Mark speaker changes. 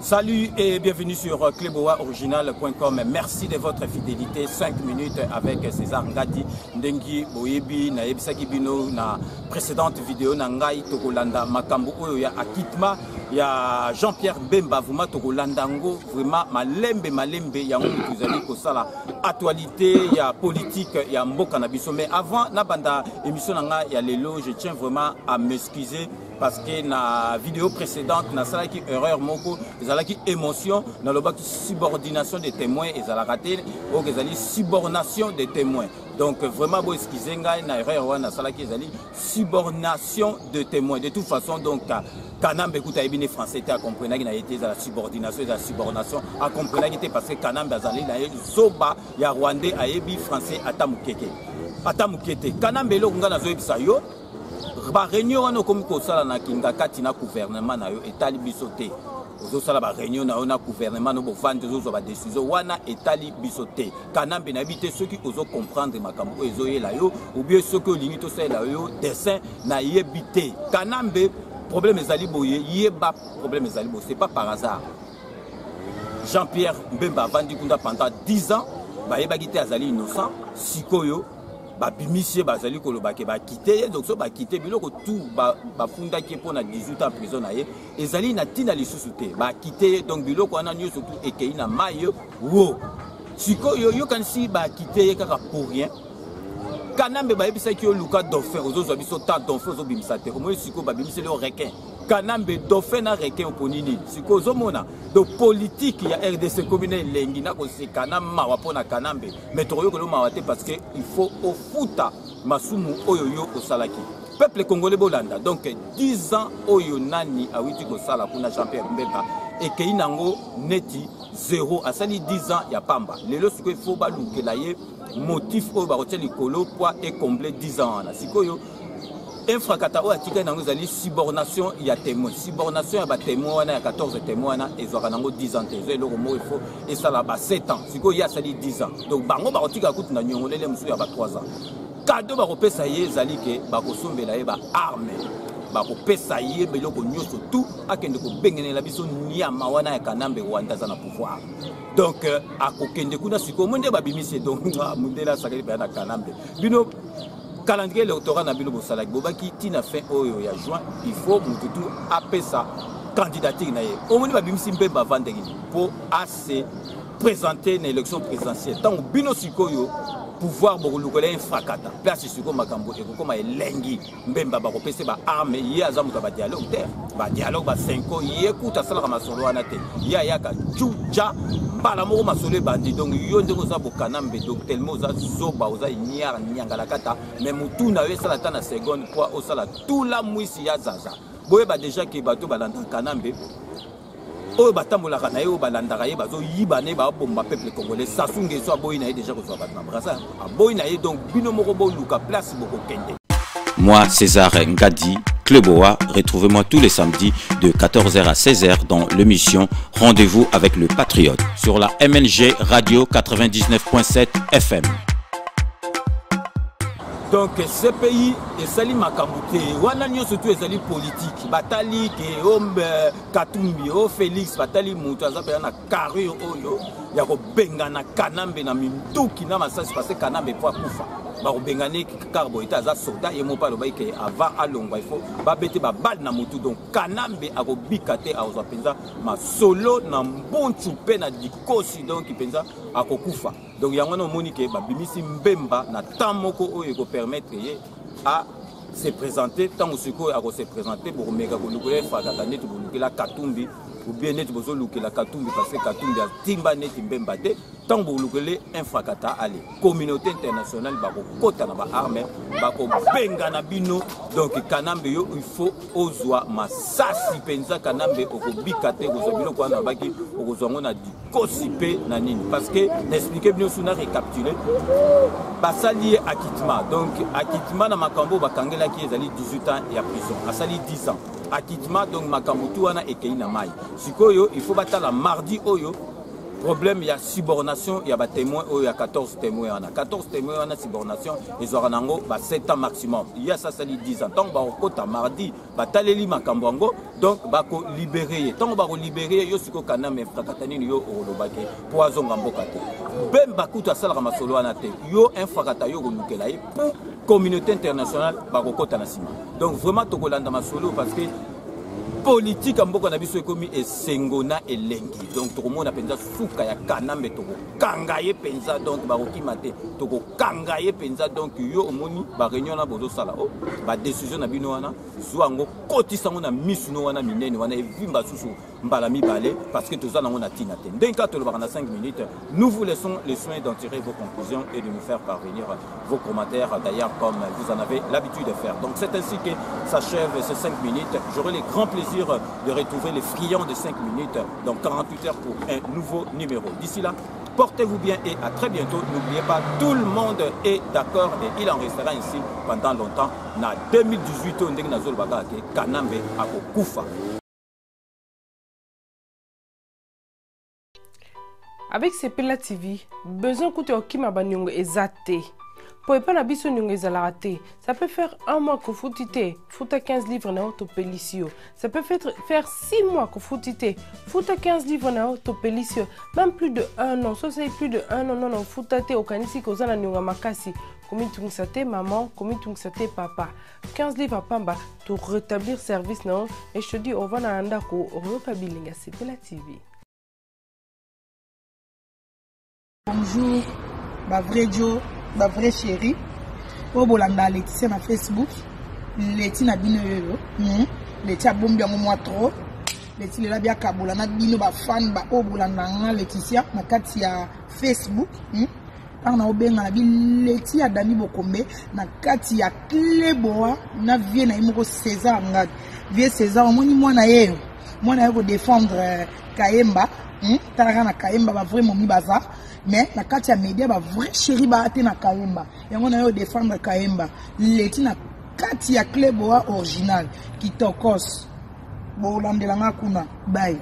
Speaker 1: Salut et bienvenue sur cleboaoriginal.com. Merci de votre fidélité. 5 minutes avec César Ngati Ndengi Boyebi na Ebisaki Bino na précédente vidéo na Ngai Togolanda Makambu Oyo ya Akitma ya Jean-Pierre Bemba Vuma Togolanda ngo vraiment malembe yango tuzali kosala actualité ya politique ya mboka na biso. Mais avant na banda émission na ya lelo, je tiens vraiment à m'excuser parce que na vidéo précédente na sala ki erreur moko ezalaki émotion na lobaki subordination des témoins ezalaka te o ezali subordination des témoins. Donc vraiment bo excuser ngai na erreur wana sala ki ezali subordination de témoins. De toute façon donc Kanambe kuta ebine français te a comprendre na été la subordination et la subordination a comprendre te parce que Kanambe azali na zoba ya Rwandais ayebi français atamukeke Kanambe lo ngana zo ebisa yo ba réunion wana comme kosala na kinga kati na gouvernement na yo etali bisote ozo sala ba réunion na ona gouvernement no bo vendre zo ba décision wana etali bisote Kanambe na bité ceux qui ozo comprendre makambo ezo yela yo ou bien ceux qui olingi to sala yo dessin na yebité Kanambe problème ezali boye yeba problème ezali boye c'est pas par hasard. Jean-Pierre Bemba vandi kunda pendant 10 ans ba yebaki azali innocent sikoyo ba bimisie bazali kolobake ba quitter donc so ba quitter biloko tout ba funda ki pona 18 ans prison na ye ezali na tina lisusu te ba quitter donc biloko wana nyo surtout ekei na mayo wo sikoyo yo kanisi ba quitter kaka pour rien. Kanambe ba yebisa ki luka dauphin ozo biso ta dauphin ozo bimisa te au moins siko ba bimise le requin Kanambe dauphin na requin oponini siko ozo mona de politique ya RDC commune lengi na ko se kanama wa pona Kanambe mais to yo ko mawa te parce que il faut au futa masumu oyo yo osalaki peuple congolais bolanda donc 10 ans oyo nani awiti ko sala kuna Jean-Pierre Bemba et que inango neti 0 asali 10 ans ya pamba lelo siko il faut balukela ye motif oyo ba rotel likolo poids et combler 10 ans na sikoyo infrakata oyo atika nango ezali subordination ya témoin subordination ya ba témoin wana ya 14 témoins na ezwaka nango 10 ans te ezelo mo il faut et ça là ba 7 ans sikoyo ya sali 10 ans donc bango ba rotika kutu na nyongolele musu ya ba 3 ans cadeau ba kopesa ye ezali ke ba kosombela ye ba arme ba kopesa ye biloko nyoso tout akende ko bengenela biso nyama wana ya Kanambe Rwanda za na pouvoir. Donc akokende kuna siko monde ba bimise donc mundela sakali ba na Kanambe bino calendrier électoral na bino bosalaki bobaki tina fin oyo ya juin il faut mututu apesa candidature na ye au monde ba bimisi Mbemba vandeki pour se présenter na élection présidentielle tant bino sikoyo pouvoir bokolukola infrakata place siko makambo ekokoma elengi Mbemba bakopesa ba arme ye azamuka ba dialogue te ba dialogue ba 5 ans ye kuta sala masolo wana te ya yaka juja mbala moko masolo bandi donc yo ndeko za Kanambe donc tellement za zoba oza nyara nyangala kata mais mutu na yo sala ta na seconde fois au sala tout la mwisi ya zaza boye ba déjà ke bato balanda Kanambe oyo batambolaka na ye oyo balandaka ye bazoyiba ne babomba peuple congolais Sassou Nguesso aboyi na ye déjà kozwa bato na brasa aboyi na ye donc bino moko boluka place bokokende.
Speaker 2: Moi César Ngadi Cleboa, retrouvez-moi tous les samedis de 14h à 16h dans l'émission Rendez-vous avec le Patriote sur la MNG Radio 99.7 FM.
Speaker 1: Donc ce pays est sali makamute wana nyo surtout ezali politique batali ke Katumbi o Félix batali mutu azapela na carrure oyo ya ko benga na Kanambe na minduki na masasi parce que Kanambe po akufa ba ko bengane karbo ita za soldat ye mo palo ba ke avant alongwa il faut ba bete ba balle na mutu donc Kanambe ako bikate a ozo penza ma solo na mbonchu pe na dikosi donc penza ako kufa donc yango no monike ba bimisi Mbemba na tamoko oyo ko permettre à se présenter tant que ce à se présenter pour méga kolukela fakata net bolukela Katumbi ou bien net bozo lukela Katumbi parce que Katumbi a timba net Mbemba te tant bolukele infrakata aller communauté internationale ba ko kota na ba arme ba ko benga na bino donc Kanambe yo il faut ozwa masasi penza Kanambe okobikate ko bino kwa na baki okozongo na dikosipe na nini parce que n'expliquer bino suna récapituler basali Akitma donc Akitma na makambo bakangela ki ezali 18 ans ya prison asali 10 ans Akitma donc makambo tu wana ekei na mai sikoyo il faut batala mardi oyo problème il y a subordination il y a des témoins il y a 14 témoins on a 14 témoins on a subordination ils auront nango 7 ans maximum il y a ça li 10 ans tant ba okota mardi ba taleli makambwango donc ba ko libérer tant ba ko libérer yo siko kana me frakatani yo olobake poison ngamboka te ben ba kuta sala masolo ana te yo un frakata yo konukela yi pour communauté internationale ba kokota na sima donc vraiment to kolanda masolo parce que politique amboko na biso ekomi esengona elengi donc tokomona penza suka ya kanambe toko kangaye penza donc baroki mate toko kangaye penza donc yo omoni ba réunion na bozo sala o ba décision na bino wana zuango koti sango na misuno wana minene wana evimba susu mbala mibale parce que toza nango na tina te ndenka to le bana 5 minutes nous vous laissons les soins d'en tirer vos conclusions et de nous faire parvenir vos commentaires d'ailleurs comme vous en avez l'habitude de faire donc c'est ainsi que s'achève ces 5 minutes j'aurai le grand plaisir de retrouver les friands de 5 minutes dans 48 heures pour un nouveau numéro. D'ici là, portez-vous bien et à très bientôt. N'oubliez pas, tout le monde est d'accord et il en restera ici pendant longtemps. Na 2018, on dit que Kanambe a Kufa.
Speaker 3: Avec Sepela TV, besoin de Okima Banyongo exaté. Pour pas nabiso raté. Ça peut faire un mois que vous titez, fouta 15 livres na autopélicio. Ça peut faire 6 mois que vous titez, fouta 15 livres na autopélicio. Même plus de 1 an, ça c'est plus de 1 an, non, fouta te okanisi kozana nyonga makasi. Komi tungsate maman, komi tungsate papa. 15 livres à pamba pour rétablir service non. Et je te dis, on va na andako, on va pas bilinga, c'est Sepela TV.
Speaker 4: Bonjour, ma vraie Joe. Ma vraie chérie, au Bolanda, Laetitia na Facebook, Laetitia na bino yoyo, Laetitia bombi yango moi trop, Laetitia la bia kabola na bino ba fan ba au Bolanda nga Laetitia na kati ya Facebook, par na obenga na bi Laetitia Dani Bokombe na kati ya Kleboa na vie na imoko César ngad, vie César omoni mwana yeyo ko défendre Kayemba, talaka na Kayemba ba vraiment mi baza. Mais na kati ya media ba vrai chéri ba ate na Kayemba yango na yo défendre Kayemba leti na kati ya Kleboa original kitokos bo landela nga kuna bye